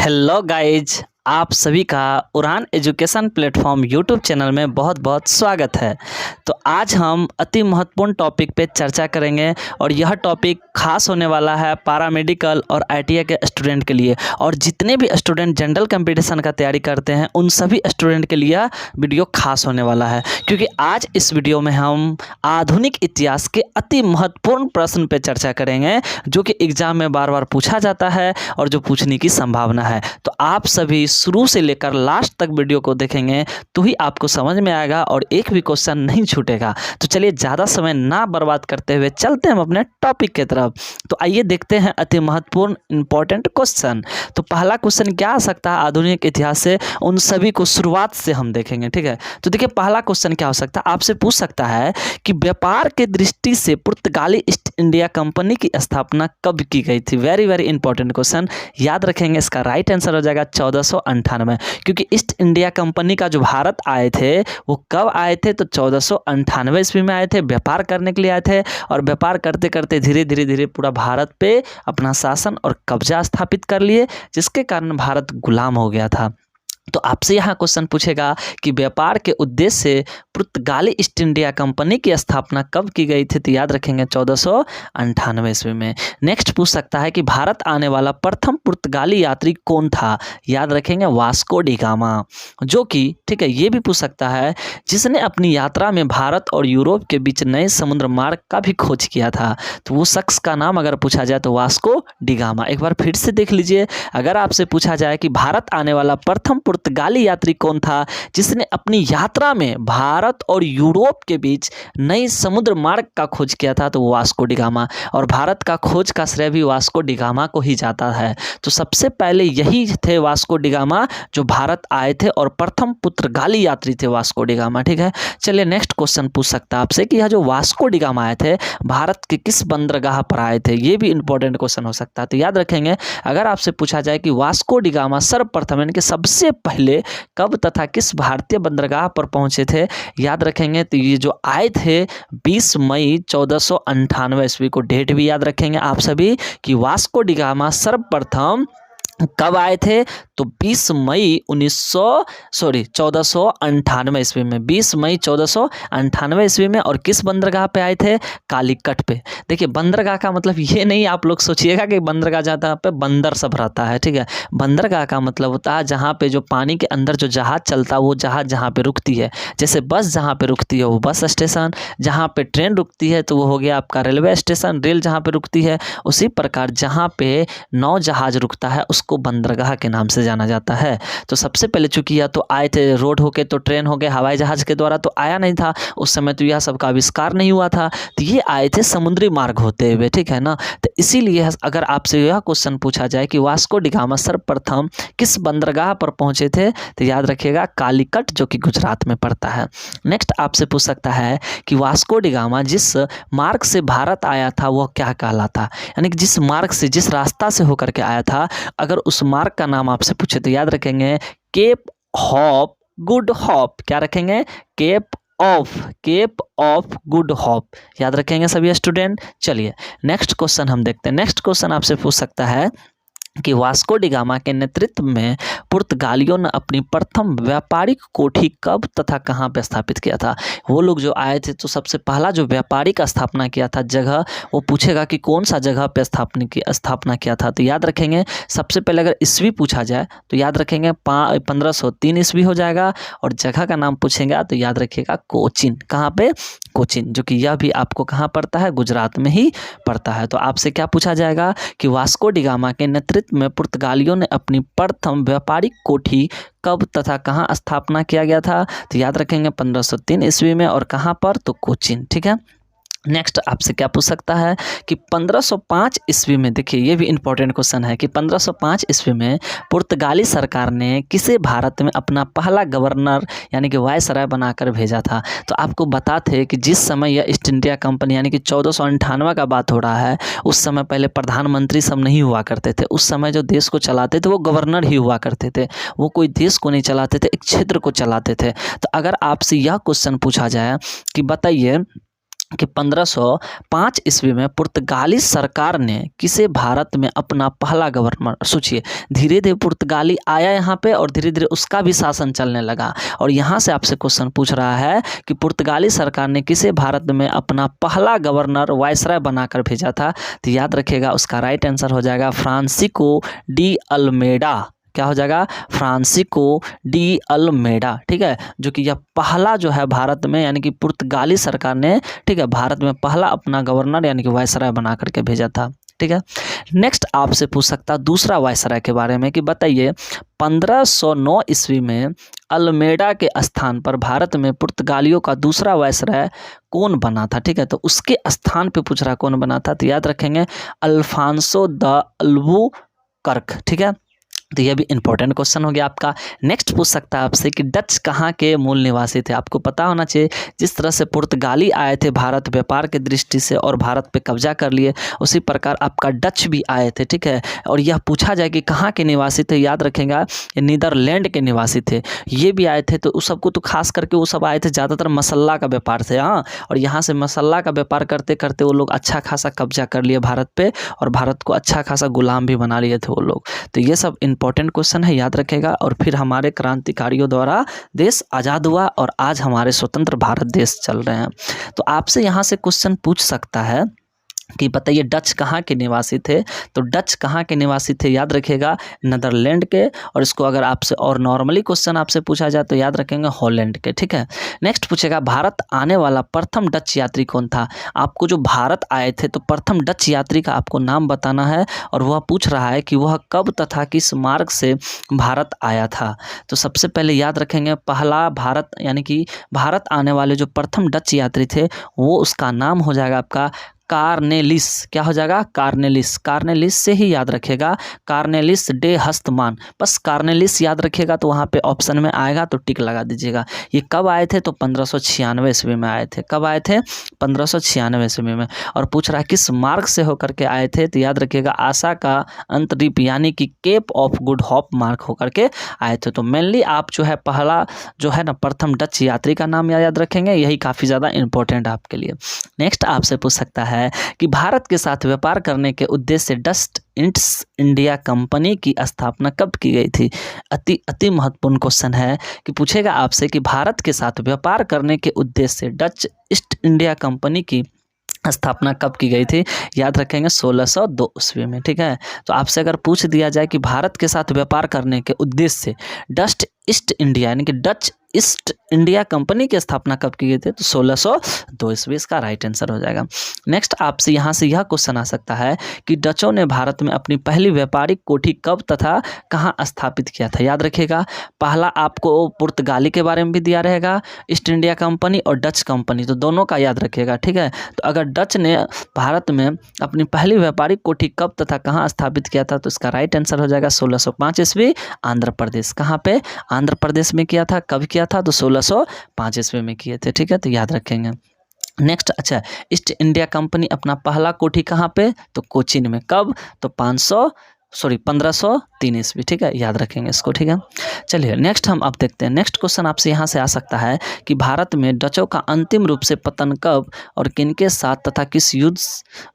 Hello guys, आप सभी का उड़ान एजुकेशन प्लेटफॉर्म यूट्यूब चैनल में बहुत बहुत स्वागत है। तो आज हम अति महत्वपूर्ण टॉपिक पे चर्चा करेंगे और यह टॉपिक खास होने वाला है पैरामेडिकल और आईटीआई के स्टूडेंट के लिए, और जितने भी स्टूडेंट जनरल कंपटीशन का तैयारी करते हैं उन सभी स्टूडेंट के लिए वीडियो खास होने वाला है, क्योंकि आज इस वीडियो में हम आधुनिक इतिहास के अति महत्वपूर्ण प्रश्न पे चर्चा करेंगे जो कि एग्जाम में बार बार पूछा जाता है और जो पूछने की संभावना है। तो आप सभी शुरू से लेकर लास्ट तक वीडियो को देखेंगे तो ही आपको समझ में आएगा और एक भी क्वेश्चन नहीं छूटेगा। तो चलिए ज़्यादा समय ना बर्बाद करते हुए चलते हैं अपने टॉपिक की तरफ। तो आइए देखते हैं अति महत्वपूर्ण इंपॉर्टेंट क्वेश्चन। तो पहला क्वेश्चन क्या आ सकता है आधुनिक इतिहास से, उन सभी को शुरुआत से हम देखेंगे। ठीक है, तो देखिए पहला क्वेश्चन क्या हो सकता है, आपसे पूछ सकता है कि व्यापार के दृष्टि से पुर्तगाली ईस्ट इंडिया कंपनी की स्थापना कब की गई थी। वेरी वेरी इंपॉर्टेंट क्वेश्चन, याद रखेंगे। इसका राइट आंसर हो जाएगा 1498, क्योंकि ईस्ट इंडिया कंपनी का जो भारत आए थे वो कब आए थे, तो 1498 ईस्वी में आए थे। व्यापार करने के लिए आए थे और व्यापार करते करते धीरे धीरे पूरा भारत पे अपना शासन और कब्जा स्थापित कर लिए, जिसके कारण भारत गुलाम हो गया था। तो आपसे यहाँ क्वेश्चन पूछेगा कि व्यापार के उद्देश्य से पुर्तगाली ईस्ट इंडिया कंपनी की स्थापना कब की गई थी, तो याद रखेंगे 1498 ईस्वी में। नेक्स्ट पूछ सकता है कि भारत आने वाला प्रथम पुर्तगाली यात्री कौन था, याद रखेंगे वास्को डी गामा, जो कि ठीक है ये भी पूछ सकता है जिसने अपनी यात्रा में भारत और यूरोप के बीच नए समुद्र मार्ग का भी खोज किया था। तो वो शख्स का नाम अगर पूछा जाए तो वास्को डी गामा। एक बार फिर से देख लीजिए, अगर आपसे पूछा जाए कि भारत आने वाला प्रथम पुर्तगाली यात्री कौन था जिसने अपनी यात्रा में भारत और यूरोप के बीच नई समुद्र मार्ग का खोज किया था, तो वास्को डी गामा। और भारत का खोज का श्रेय भी वास्को डी गामा को ही जाता है। तो सबसे पहले यही थे वास्को डी गामा जो भारत आए थे और प्रथम पुर्तगाली यात्री थे वास्को डी गामा। ठीक है, चलिए नेक्स्ट क्वेश्चन पूछ सकता है आपसे कि यह जो वास्को डी गामा आए थे भारत के किस बंदरगाह पर आए थे, ये भी इंपॉर्टेंट क्वेश्चन हो सकता है। तो याद रखेंगे, अगर आपसे पूछा जाए कि वास्को डी गामा सर्वप्रथम यानी कि सबसे पहले कब तथा किस भारतीय बंदरगाह पर पहुंचे थे, याद रखेंगे तो ये जो आए थे 20 मई 1498 ईस्वी को। डेट भी याद रखेंगे आप सभी कि वास्को डी गामा सर्वप्रथम कब आए थे, तो 20 मई 1498 ईस्वी में। 20 मई 1498 ईस्वी में। और किस बंदरगाह पे आए थे, कालीकट पे। देखिए बंदरगाह का मतलब ये नहीं आप लोग सोचिएगा कि बंदरगाह जहाँ पे बंदर सब रहता है। ठीक है, बंदरगाह का मतलब होता है जहाँ पे जो पानी के अंदर जो जहाज चलता है वो जहाज जहाँ पे रुकती है। जैसे बस जहाँ पे रुकती है वो बस स्टेशन, जहाँ पे ट्रेन रुकती है तो वो हो गया आपका रेलवे स्टेशन, रेल जहाँ पे रुकती है। उसी प्रकार जहाँ पे नौ जहाज रुकता है को बंदरगाह के नाम से जाना जाता है। तो सबसे पहले चूंकि यह तो आए थे रोड होके, तो ट्रेन हो गए, हवाई जहाज के द्वारा तो आया नहीं था उस समय, तो यह सब का आविष्कार नहीं हुआ था। तो ये आए थे समुद्री मार्ग होते हुए। ठीक है ना, तो इसीलिए अगर आपसे यह क्वेश्चन पूछा जाए कि वास्को डी गामा सर्वप्रथम किस बंदरगाह पर पहुंचे थे, तो याद रखिएगा कालीकट, जो कि गुजरात में पड़ता है। नेक्स्ट आपसे पूछ सकता है कि वास्को डी गामा जिस मार्ग से भारत आया था वह क्या कहलाता, यानी कि जिस मार्ग से जिस रास्ता से होकर के आया था, अगर उस मार्ग का नाम आपसे पूछे तो याद रखेंगे केप हॉप गुड हॉप। क्या रखेंगे, केप ऑफ गुड हॉप, याद रखेंगे सभी स्टूडेंट। चलिए नेक्स्ट क्वेश्चन हम देखते हैं। नेक्स्ट क्वेश्चन आपसे पूछ सकता है कि वास्को डी गामा के नेतृत्व में पुर्तगालियों ने अपनी प्रथम व्यापारिक कोठी कब तथा कहाँ पे स्थापित किया था। वो लोग जो आए थे तो सबसे पहला जो व्यापारिक स्थापना किया था जगह, वो पूछेगा कि कौन सा जगह पे स्थापना किया था। तो याद रखेंगे सबसे पहले अगर ईस्वी पूछा जाए तो याद रखेंगे 1503 ईस्वी हो जाएगा। और जगह का नाम पूछेगा तो याद रखिएगा कोचिन। कहाँ पे, कोचिन, जो कि यह भी आपको कहाँ पड़ता है, गुजरात में ही पड़ता है। तो आपसे क्या पूछा जाएगा कि वास्को डी गामा के नेतृत्व में पुर्तगालियों ने अपनी प्रथम व्यापारिक कोठी कब तथा कहाँ स्थापना किया गया था, तो याद रखेंगे 1503 ईस्वी में। और कहाँ पर, तो कोचिन। ठीक है, नेक्स्ट आपसे क्या पूछ सकता है कि 1505 ईस्वी में, देखिए ये भी इंपॉर्टेंट क्वेश्चन है कि 1505 ईस्वी में पुर्तगाली सरकार ने किसे भारत में अपना पहला गवर्नर यानी कि वायसराय बनाकर भेजा था। तो आपको बताते कि जिस समय यह ईस्ट इंडिया कंपनी यानी कि 1498 का बात हो रहा है, उस समय पहले प्रधानमंत्री सब नहीं हुआ करते थे। उस समय जो देश को चलाते थे वो गवर्नर ही हुआ करते थे, वो कोई देश को नहीं चलाते थे, एक क्षेत्र को चलाते थे। तो अगर आपसे यह क्वेश्चन पूछा जाए कि बताइए कि 1505 ईस्वी में पुर्तगाली सरकार ने किसे भारत में अपना पहला गवर्नर, सोचिए धीरे धीरे पुर्तगाली आया यहाँ पे और धीरे धीरे उसका भी शासन चलने लगा। और यहाँ से आपसे क्वेश्चन पूछ रहा है कि पुर्तगाली सरकार ने किसे भारत में अपना पहला गवर्नर वायसराय बनाकर भेजा था। तो याद रखिएगा उसका राइट आंसर हो जाएगा फ्रांसिस्को डी अल्मेडा। क्या हो जाएगा? फ्रांसिस्को डी अल्मेडा, ठीक है, जो कि यह पहला जो है भारत में यानी कि पुर्तगाली सरकार ने, ठीक है, भारत में पहला अपना गवर्नर यानी कि वायसराय बना करके भेजा था। ठीक है, नेक्स्ट आपसे पूछ सकता दूसरा वायसराय के बारे में कि बताइए 1509 ईस्वी में अल्मेडा के स्थान पर भारत में पुर्तगालियों का दूसरा वायसराय कौन बना था। ठीक है, तो उसके स्थान पे पूछ रहा कौन बना था, तो याद रखेंगे अल्फांसो द अल्बुकर्क। ठीक है, तो यह भी इंपॉर्टेंट क्वेश्चन हो गया आपका। नेक्स्ट पूछ सकता है आपसे कि डच कहाँ के मूल निवासी थे। आपको पता होना चाहिए जिस तरह से पुर्तगाली आए थे भारत व्यापार के दृष्टि से और भारत पे कब्जा कर लिए, उसी प्रकार आपका डच भी आए थे। ठीक है, और यह पूछा जाए कि कहाँ के निवासी थे, याद रखेगा ये नीदरलैंड के निवासी थे। ये भी आए थे तो उस सबको तो खास करके वो सब आए थे ज़्यादातर मसल्ला का व्यापार थे। हाँ, और यहाँ से मसल्ला का व्यापार करते करते वो लोग अच्छा खासा कब्जा कर लिए भारत पे और भारत को अच्छा खासा गुलाम भी बना लिए थे वो लोग। तो ये सब इंपॉर्टेंट क्वेश्चन है, याद रखेगा। और फिर हमारे क्रांतिकारियों द्वारा देश आज़ाद हुआ और आज हमारे स्वतंत्र भारत देश चल रहे हैं। तो आपसे यहाँ से क्वेश्चन पूछ सकता है कि बताइए डच कहाँ के निवासी थे। तो डच कहाँ के निवासी थे, याद रखिएगा नीदरलैंड के। और इसको अगर आपसे और नॉर्मली क्वेश्चन आपसे पूछा जाए तो याद रखेंगे हॉलैंड के। ठीक है, नेक्स्ट पूछेगा भारत आने वाला प्रथम डच यात्री कौन था। आपको जो भारत आए थे तो प्रथम डच यात्री का आपको नाम बताना है और वह पूछ रहा है कि वह कब तथा किस मार्ग से भारत आया था। तो सबसे पहले याद रखेंगे पहला भारत यानी कि भारत आने वाले जो प्रथम डच यात्री थे वो उसका नाम हो जाएगा आपका कार्नेलिस। क्या हो जाएगा? कार्नेलिस। कार्नेलिस से ही याद रखेगा कार्नेलिस डे हस्तमान, बस कार्नेलिस याद रखिएगा तो वहाँ पे ऑप्शन में आएगा तो टिक लगा दीजिएगा। ये कब आए थे तो 1596 ईस्वी में आए थे। कब आए थे? 1596 ईस्वी में। और पूछ रहा है किस मार्ग से होकर के आए थे, तो याद रखिएगा आशा का अंतरीप यानी कि केप ऑफ गुड होप मार्ग होकर के आए थे। तो मेनली आप जो है पहला जो है ना प्रथम डच यात्री का नाम याद रखेंगे, यही काफ़ी ज़्यादा इंपॉर्टेंट आपके लिए। नेक्स्ट आपसे पूछ सकता है कि भारत के साथ व्यापार करने के उद्देश्य से डच ईस्ट इंडिया कंपनी की स्थापना कब की गई थी। अति महत्वपूर्ण क्वेश्चन है कि पूछेगा आपसे कि भारत के साथ व्यापार करने के उद्देश्य से डच ईस्ट इंडिया कंपनी की स्थापना कब की गई थी। याद रखेंगे 1602 ईस्वी में। ठीक है, तो आपसे अगर पूछ दिया जाए कि भारत के साथ व्यापार करने के उद्देश्य से डच ईस्ट इंडिया यानी कि डच ईस्ट इंडिया कंपनी की स्थापना कब की गई थी, तो 1602 ईस्वी इसका राइट आंसर हो जाएगा। नेक्स्ट आपसे यहाँ से यह क्वेश्चन आ सकता है कि डचों ने भारत में अपनी पहली व्यापारिक कोठी कब तथा कहाँ स्थापित किया था। याद रखिएगा पहला आपको पुर्तगाली के बारे में भी दिया रहेगा, ईस्ट इंडिया कंपनी और डच कंपनी, तो दोनों का याद रखिएगा। ठीक है, तो अगर डच ने भारत में अपनी पहली व्यापारिक कोठी कब तथा कहाँ स्थापित किया था तो इसका राइट आंसर हो जाएगा 1605 ईस्वी आंध्र प्रदेश। कहाँ पे? आंध्र प्रदेश में किया था। कब किया था? तो 1605 ईस्वी में किए थे। ठीक है, तो याद रखेंगे। नेक्स्ट, अच्छा ईस्ट इंडिया कंपनी अपना पहला कोठी कहाँ पे, तो कोचीन में। कब? तो 1503 ईस्वी। ठीक है, याद रखेंगे इसको। ठीक है, चलिए नेक्स्ट हम अब देखते हैं। नेक्स्ट क्वेश्चन आपसे यहाँ से आ सकता है कि भारत में डचों का अंतिम रूप से पतन कब और किनके साथ तथा किस युद्ध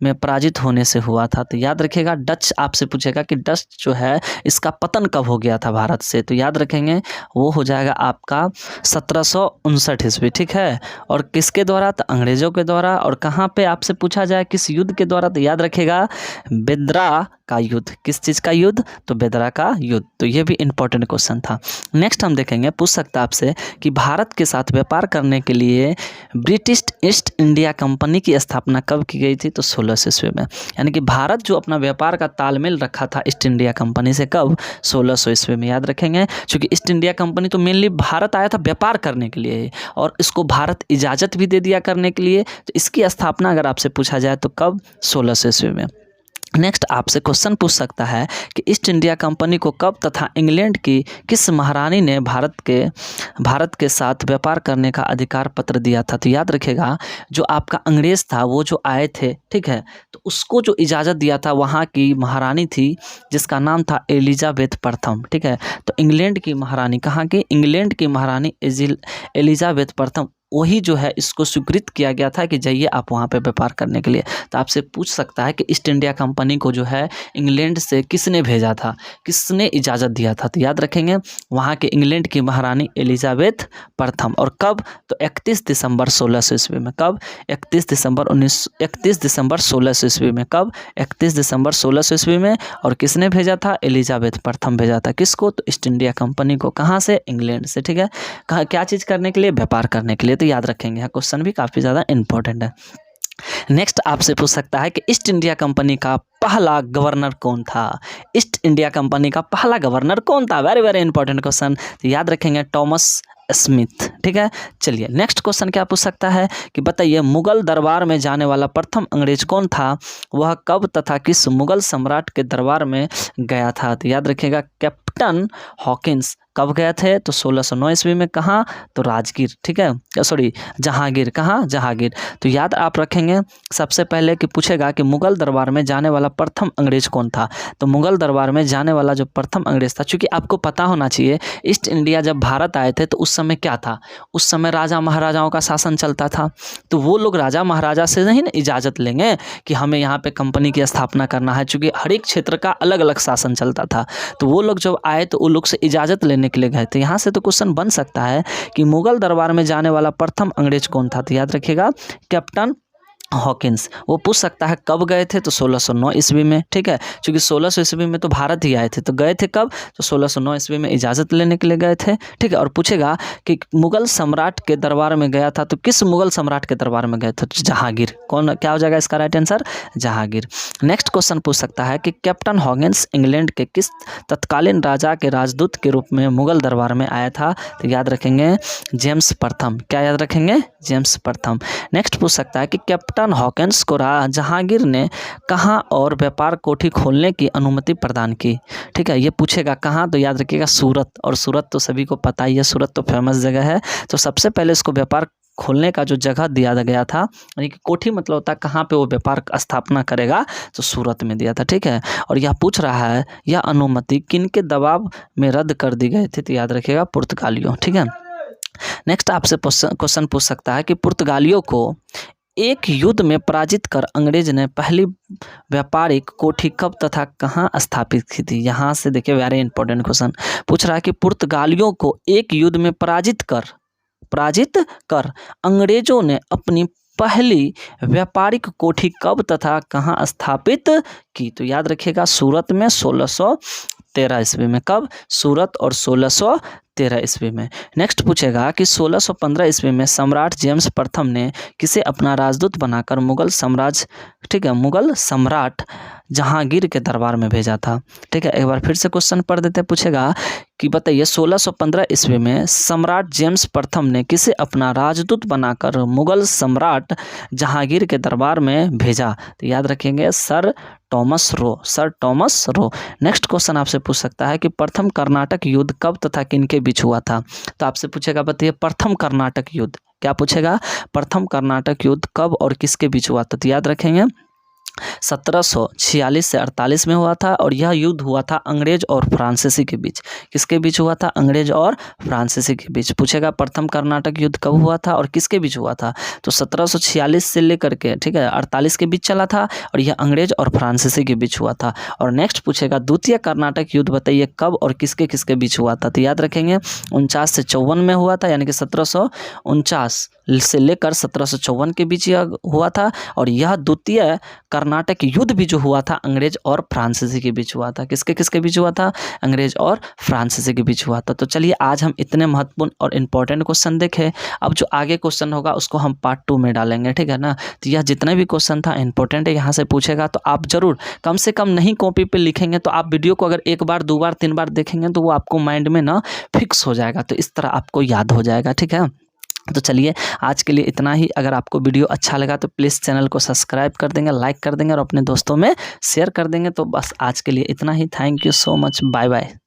में पराजित होने से हुआ था। तो याद रखिएगा डच आपसे पूछेगा कि डच जो है इसका पतन कब हो गया था भारत से, तो याद रखेंगे वो हो जाएगा आपका 1759 ईस्वी। ठीक है, और किसके द्वारा? तो अंग्रेजों के द्वारा। और कहाँ पे आपसे पूछा जाए किस युद्ध के द्वारा, तो याद रखिएगा बेदरा का युद्ध। किस चीज़ का युद्ध? तो बेदरा का युद्ध। तो ये भी इंपॉर्टेंट क्वेश्चन था। नेक्स्ट हम देखेंगे, पूछ सकता है आपसे कि भारत के साथ व्यापार करने के लिए ब्रिटिश ईस्ट इंडिया कंपनी की स्थापना कब की गई थी, तो 1600 ईस्वी में। यानी कि भारत जो अपना व्यापार का तालमेल रखा था ईस्ट इंडिया कंपनी से, कब? 1600 ईस्वी में। याद रखेंगे क्योंकि ईस्ट इंडिया कंपनी तो मेनली भारत आया था व्यापार करने के लिए और इसको भारत इजाज़त भी दे दिया करने के लिए, तो इसकी स्थापना अगर आपसे पूछा जाए तो कब? 1600 ईस्वी में। नेक्स्ट आपसे क्वेश्चन पूछ सकता है कि ईस्ट इंडिया कंपनी को कब तथा इंग्लैंड की किस महारानी ने भारत के साथ व्यापार करने का अधिकार पत्र दिया था। तो याद रखिएगा जो आपका अंग्रेज था वो जो आए थे, ठीक है, तो उसको जो इजाज़त दिया था वहाँ की महारानी थी जिसका नाम था एलिजाबेथ प्रथम। ठीक है, तो इंग्लैंड की महारानी, कहाँ की? इंग्लैंड की महारानी एलिजाबेथ प्रथम वही जो है इसको स्वीकृत किया गया था कि जाइए आप वहाँ पे व्यापार करने के लिए। तो आपसे पूछ सकता है कि ईस्ट इंडिया कंपनी को जो है इंग्लैंड से किसने भेजा था, किसने इजाज़त दिया था। तो याद रखेंगे वहाँ के इंग्लैंड की महारानी एलिजाबेथ प्रथम। और कब, तो 31 दिसंबर 1600 ईस्वी में। कब, 31 दिसंबर 1600 ईस्वी में। कब, 31 दिसंबर 1600 ईस्वी में। और किसने भेजा था, एलिजाबेथ प्रथम भेजा था। किसको, तो ईस्ट इंडिया कंपनी को। कहाँ से, इंग्लैंड से। ठीक है, कहाँ क्या चीज़ करने के लिए, व्यापार करने के लिए। तो याद रखेंगे, यह क्वेश्चन भी काफ़ी ज़्यादा इंपॉर्टेंट है। नेक्स्ट आपसे पूछ सकता है कि ईस्ट इंडिया कंपनी का पहला गवर्नर कौन था। ईस्ट इंडिया कंपनी का पहला गवर्नर कौन था, वेरी वेरी इंपॉर्टेंट क्वेश्चन। तो याद रखेंगे टॉमस स्मिथ। ठीक है, चलिए नेक्स्ट क्वेश्चन क्या पूछ सकता है कि बताइए मुगल दरबार में जाने वाला प्रथम अंग्रेज कौन था, वह कब तथा किस मुगल सम्राट के दरबार में गया था। तो याद रखिएगा कैप्टन हॉकिंस। कब गए थे, तो 1609 ईस्वी में। कहाँ, तो राजगीर। ठीक है, सॉरी जहांगीर। कहाँ, जहांगीर। तो याद आप रखेंगे सबसे पहले कि पूछेगा कि मुगल दरबार में जाने वाला प्रथम अंग्रेज कौन था। तो मुगल दरबार में जाने वाला जो प्रथम अंग्रेज था, चूंकि आपको पता होना चाहिए ईस्ट इंडिया जब भारत आए थे तो उस समय क्या था, उस समय राजा महाराजाओं का शासन चलता था। तो वो लोग राजा महाराजा से नहीं ना इजाज़त लेंगे कि हमें यहाँ पे कंपनी की स्थापना करना है, चूँकि हर एक क्षेत्र का अलग अलग शासन चलता था। तो वो लोग जब आए तो वो लोग से इजाज़त लेने के लिए गए थे। यहाँ से तो क्वेश्चन बन सकता है कि मुगल दरबार में जाने वाला प्रथम अंग्रेज कौन था। तो याद रखिएगा कैप्टन हॉकिंस। वो पूछ सकता है कब गए थे, तो 1609 ईस्वी में। ठीक है, क्योंकि 1600 ईस्वी में तो भारत ही आए थे, तो गए थे कब, तो 1609 ईस्वी में इजाज़त लेने के लिए गए थे। ठीक है, और पूछेगा कि मुगल सम्राट के दरबार में गया था, तो किस मुगल सम्राट के दरबार में गए थे, तो जहांगीर। कौन, क्या हो जाएगा इसका right answer, Jahangir. Next question पूछ सकता है कि कैप्टन हॉकिंस इंग्लैंड के किस तत्कालीन राजा के राजदूत के रूप में मुगल दरबार में आया था। तो याद रखेंगे जेम्स प्रथम। क्या याद रखेंगे, जेम्स प्रथम। नेक्स्ट पूछ सकता है कि कैप्टन हॉकिंस को जहांगीर ने कहाँ और व्यापार कोठी खोलने की अनुमति प्रदान की। ठीक है, ये पूछेगा कहाँ, तो याद रखिएगा सूरत। और सूरत तो सभी को पता ही है, सूरत तो फेमस जगह है। तो सबसे पहले इसको व्यापार खोलने का जो जगह दिया गया था, यानी कि कोठी मतलब होता है कहाँ पे वो व्यापार स्थापना करेगा, तो सूरत में दिया था। ठीक है, और यह पूछ रहा है यह अनुमति किनके दबाव में रद्द कर दी गई थी। तो याद रखिएगा पुर्तगालियों। ठीक है, नेक्स्ट आपसे क्वेश्चन पूछ सकता है कि पुर्तगालियों को एक युद्ध में पराजित कर अंग्रेज ने पहली व्यापारिक कोठी कब तथा कहाँ स्थापित की थी। यहाँ से देखिए वेरी इंपॉर्टेंट क्वेश्चन पूछ रहा है कि पुर्तगालियों को एक युद्ध में पराजित कर अंग्रेजों ने अपनी पहली व्यापारिक कोठी कब तथा कहाँ स्थापित की। तो याद रखिएगा सूरत में 1613 ईस्वी में। कब, सूरत और 1613 ईस्वी में। नेक्स्ट पूछेगा कि 1615 ईस्वी में सम्राट जेम्स प्रथम ने किसे अपना राजदूत बनाकर मुगल साम्राज्य, ठीक है, मुगल सम्राट जहांगीर के दरबार में भेजा था। ठीक है, एक बार फिर से क्वेश्चन पढ़ देते हैं। पूछेगा कि बताइए 1615 ईस्वी में सम्राट जेम्स प्रथम ने किसे अपना राजदूत बनाकर मुगल सम्राट जहांगीर के दरबार में भेजा। तो याद रखेंगे sir Thomas Roe. Next question आपसे पूछ सकता है कि प्रथम कर्नाटक युद्ध कब तथा किनके बीच हुआ था। तो आपसे पूछेगा बताइए प्रथम कर्नाटक युद्ध, क्या पूछेगा, प्रथम कर्नाटक युद्ध कब और किसके बीच हुआ था। तो याद रखेंगे 1746 से 48 में हुआ था, और यह युद्ध हुआ था अंग्रेज और फ्रांसीसी के बीच। किसके बीच हुआ था, अंग्रेज और फ्रांसीसी के बीच। पूछेगा प्रथम कर्नाटक युद्ध कब हुआ था और किसके बीच हुआ था। तो 1746 से लेकर के, ठीक है, 48 के बीच चला था, और यह अंग्रेज और फ्रांसीसी के बीच हुआ था। और नेक्स्ट पूछेगा द्वितीय कर्नाटक युद्ध बताइए कब और किसके किसके बीच हुआ था। तो याद रखेंगे 49 से 54 में हुआ था, यानी कि 1749 से लेकर 1754 के बीच यह हुआ था। और यह द्वितीय कर्नाटक युद्ध भी जो हुआ था अंग्रेज और फ्रांसीसी के बीच हुआ था। किसके किसके बीच हुआ था, अंग्रेज और फ्रांसीसी के बीच हुआ था। तो चलिए आज हम इतने महत्वपूर्ण और इम्पोर्टेंट क्वेश्चन देखे। अब जो आगे क्वेश्चन होगा उसको हम पार्ट 2 में डालेंगे, ठीक है ना। तो यह जितने भी क्वेश्चन था इंपॉर्टेंट है, यहाँ से पूछेगा तो आप जरूर कम से कम नहीं कॉपी पे लिखेंगे तो आप वीडियो को अगर एक बार, दो बार, तीन बार देखेंगे तो वो आपको माइंड में ना फिक्स हो जाएगा, तो इस तरह आपको याद हो जाएगा, ठीक है। तो चलिए आज के लिए इतना ही। अगर आपको वीडियो अच्छा लगा तो प्लीज़ चैनल को सब्सक्राइब कर देंगे, लाइक कर देंगे और अपने दोस्तों में शेयर कर देंगे। तो बस आज के लिए इतना ही। Thank you so much, bye bye.